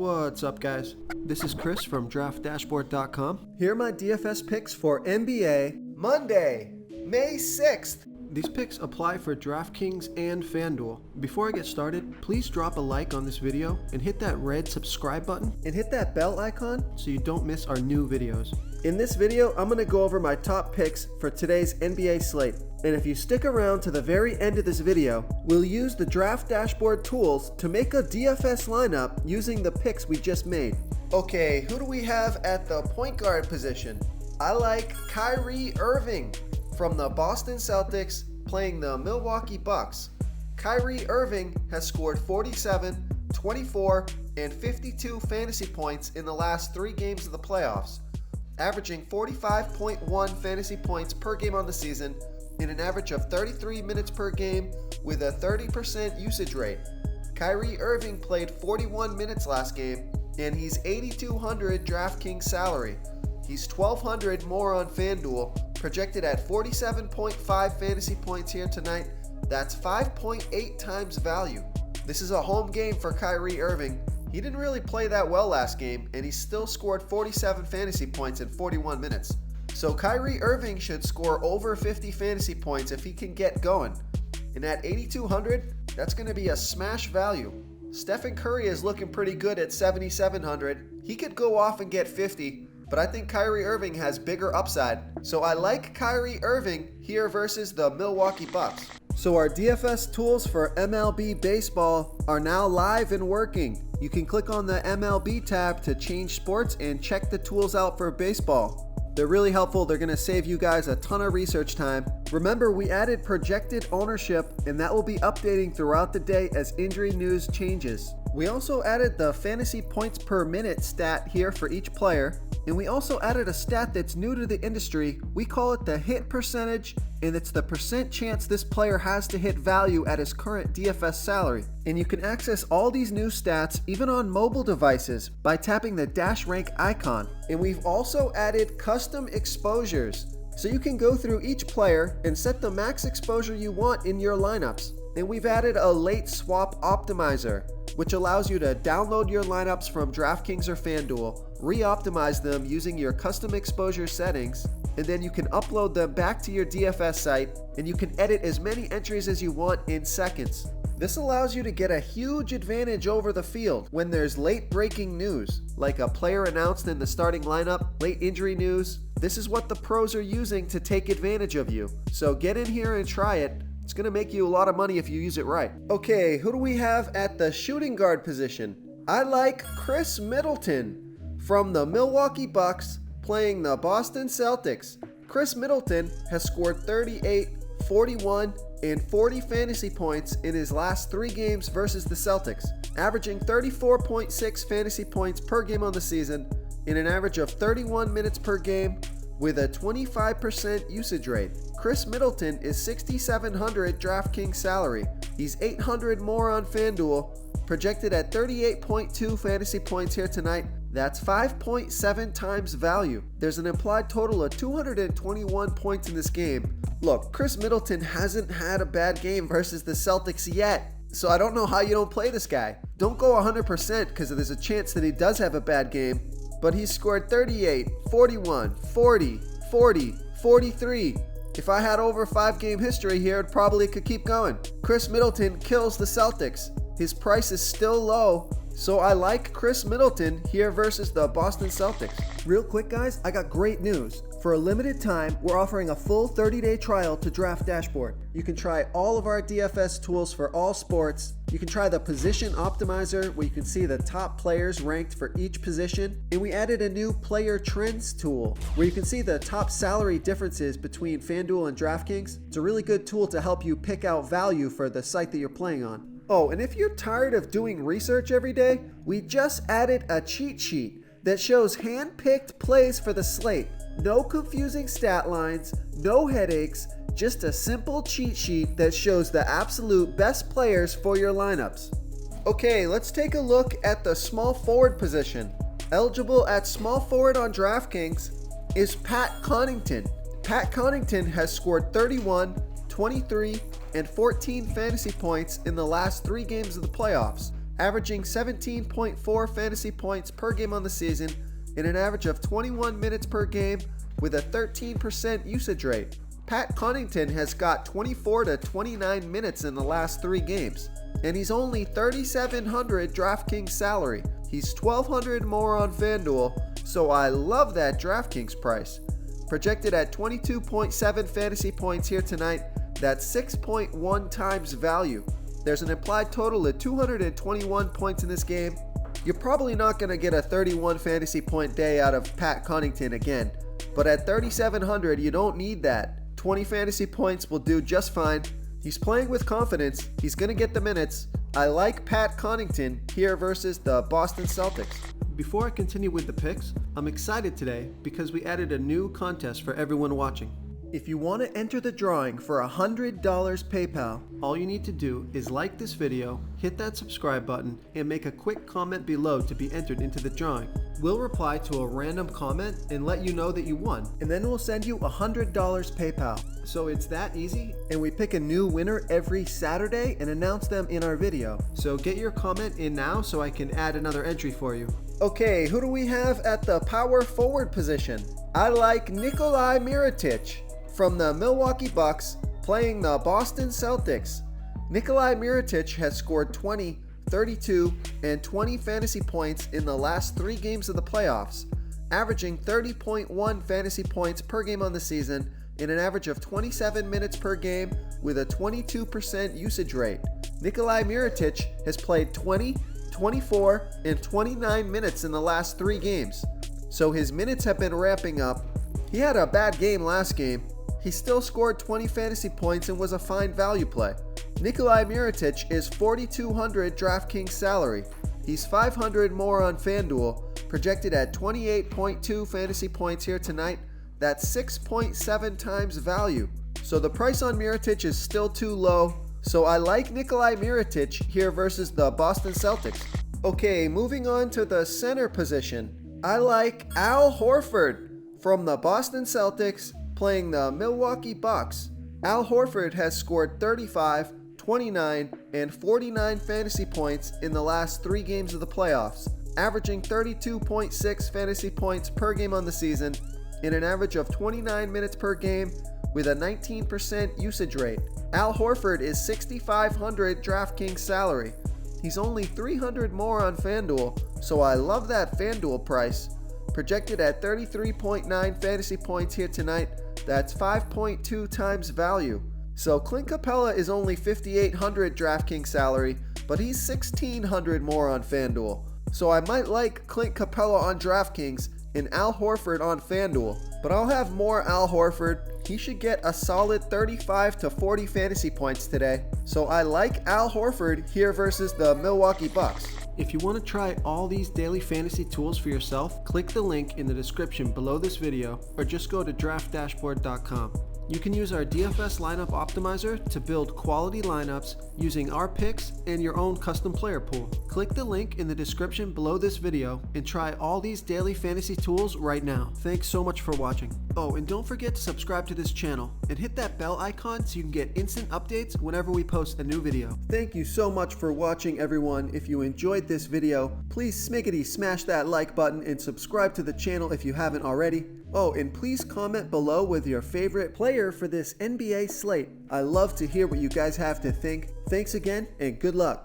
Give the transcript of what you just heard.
What's up, guys? This is Chris from DraftDashboard.com. Here are my DFS picks for NBA Monday, May 6th. These picks apply for DraftKings and FanDuel. Before I get started, please drop a like on this video and hit that red subscribe button and hit that bell icon so you don't miss our new videos. In this video, I'm going to go over my top picks for today's NBA slate. And if you stick around to the very end of this video, we'll use the Draft Dashboard tools to make a DFS lineup using the picks we just made. Okay, who do we have at the point guard position? I like Kyrie Irving from the Boston Celtics playing the Milwaukee Bucks. Kyrie Irving has scored 47, 24, and 52 fantasy points in the last 3 games of the playoffs, averaging 45.1 fantasy points per game on the season in an average of 33 minutes per game with a 30% usage rate. Kyrie Irving played 41 minutes last game, and he's $8,200 DraftKings salary. He's $1,200 more on FanDuel, projected at 47.5 fantasy points here tonight. That's 5.8 times value. This is a home game for Kyrie Irving. He didn't really play that well last game, and he still scored 47 fantasy points in 41 minutes. So Kyrie Irving should score over 50 fantasy points if he can get going. And at 8,200, that's going to be a smash value. Stephen Curry is looking pretty good at 7,700. He could go off and get 50, but I think Kyrie Irving has bigger upside. So I like Kyrie Irving here versus the Milwaukee Bucks. So our DFS tools for MLB baseball are now live and working. You can click on the MLB tab to change sports and check the tools out for baseball. They're really helpful. They're going to save you guys a ton of research time. Remember, we added projected ownership, and that will be updating throughout the day as injury news changes. We also added the fantasy points per minute stat here for each player, and we also added a stat that's new to the industry. We call it the hit percentage, and it's the percent chance this player has to hit value at his current DFS salary. And you can access all these new stats even on mobile devices by tapping the dash rank icon. And we've also added custom exposures, so you can go through each player and set the max exposure you want in your lineups. And we've added a late swap optimizer, which allows you to download your lineups from DraftKings or FanDuel, re-optimize them using your custom exposure settings, and then you can upload them back to your DFS site, and you can edit as many entries as you want in seconds. This allows you to get a huge advantage over the field when there's late breaking news, like a player announced in the starting lineup, late injury news. This is what the pros are using to take advantage of you. So get in here and try it. It's going to make you a lot of money if you use it right. Okay, who do we have at the shooting guard position? I like Chris Middleton from the Milwaukee Bucks playing the Boston Celtics. Chris Middleton has scored 38, 41, and 40 fantasy points in his last 3 games versus the Celtics, averaging 34.6 fantasy points per game on the season in an average of 31 minutes per game with a 25% usage rate. Chris Middleton is $6,700 DraftKings salary. He's $800 more on FanDuel, projected at 38.2 fantasy points here tonight. That's 5.7 times value. There's an implied total of 221 points in this game. Look, Chris Middleton hasn't had a bad game versus the Celtics yet, so I don't know how you don't play this guy. Don't go 100% because there's a chance that he does have a bad game, but he scored 38, 41, 40, 40, 43. If I had over 5-game history here, it probably could keep going. Chris Middleton kills the Celtics. His price is still low, so I like Chris Middleton here versus the Boston Celtics. Real quick, guys, I got great news. For a limited time, we're offering a full 30-day trial to Draft Dashboard. You can try all of our DFS tools for all sports. You can try the position optimizer, where you can see the top players ranked for each position. And we added a new player trends tool, where you can see the top salary differences between FanDuel and DraftKings. It's a really good tool to help you pick out value for the site that you're playing on. Oh, and if you're tired of doing research every day, we just added a cheat sheet that shows hand-picked plays for the slate. No confusing stat lines, no headaches, just a simple cheat sheet that shows the absolute best players for your lineups. Okay, let's take a look at the small forward position. Eligible at small forward on DraftKings is Pat Connaughton. Pat Connaughton has scored 31, 23, and 14 fantasy points in the last 3 games of the playoffs, averaging 17.4 fantasy points per game on the season in an average of 21 minutes per game with a 13% usage rate. Pat Connaughton has got 24 to 29 minutes in the last 3 games, and he's only $3,700 DraftKings salary. He's $1,200 more on FanDuel, so I love that DraftKings price. Projected at 22.7 fantasy points here tonight, that's 6.1 times value. There's an implied total of 221 points in this game. You're probably not going to get a 31 fantasy point day out of Pat Connaughton again, but at $3,700 you don't need that. 20 fantasy points will do just fine. He's playing with confidence. He's going to get the minutes. I like Pat Connaughton here versus the Boston Celtics. Before I continue with the picks, I'm excited today because we added a new contest for everyone watching. If you want to enter the drawing for $100 PayPal, all you need to do is like this video, hit that subscribe button, and make a quick comment below to be entered into the drawing. We'll reply to a random comment and let you know that you won, and then we'll send you $100 PayPal. So it's that easy, and we pick a new winner every Saturday and announce them in our video. So get your comment in now so I can add another entry for you. Okay, who do we have at the power forward position? I like Nikolai Mirotic from the Milwaukee Bucks playing the Boston Celtics. Nikolai Mirotic has scored 20, 32, and 20 fantasy points in the last 3 games of the playoffs, averaging 30.1 fantasy points per game on the season in an average of 27 minutes per game with a 22% usage rate. Nikolai Mirotic has played 20, 24, and 29 minutes in the last 3 games, so his minutes have been ramping up. He had a bad game last game. He still scored 20 fantasy points and was a fine value play. Nikolai Mirotic is $4,200 DraftKings salary. He's $500 more on FanDuel, projected at 28.2 fantasy points here tonight. That's 6.7 times value. So the price on Mirotic is still too low, so I like Nikolai Mirotic here versus the Boston Celtics. Okay, moving on to the center position. I like Al Horford from the Boston Celtics playing the Milwaukee Bucks. Al Horford has scored 35, 29, and 49 fantasy points in the last 3 games of the playoffs, averaging 32.6 fantasy points per game on the season in an average of 29 minutes per game with a 19% usage rate. Al Horford is $6,500 DraftKings salary. He's only $300 more on FanDuel, so I love that FanDuel price. Projected at 33.9 fantasy points here tonight, that's 5.2 times value. So Clint Capella is only $5,800 DraftKings salary, but he's $1,600 more on FanDuel. So I might like Clint Capella on DraftKings and Al Horford on FanDuel, but I'll have more Al Horford. He should get a solid 35 to 40 fantasy points today. So I like Al Horford here versus the Milwaukee Bucks. If you want to try all these daily fantasy tools for yourself, click the link in the description below this video or just go to draftdashboard.com. You can use our DFS lineup optimizer to build quality lineups using our picks and your own custom player pool. Click the link in the description below this video and try all these daily fantasy tools right now. Thanks so much for watching. Oh, and don't forget to subscribe to this channel and hit that bell icon so you can get instant updates whenever we post a new video. Thank you so much for watching, everyone. If you enjoyed this video, please smiggity smash that like button and subscribe to the channel if you haven't already. Oh, and please comment below with your favorite player for this NBA slate. I love to hear what you guys have to think. Thanks again, and good luck.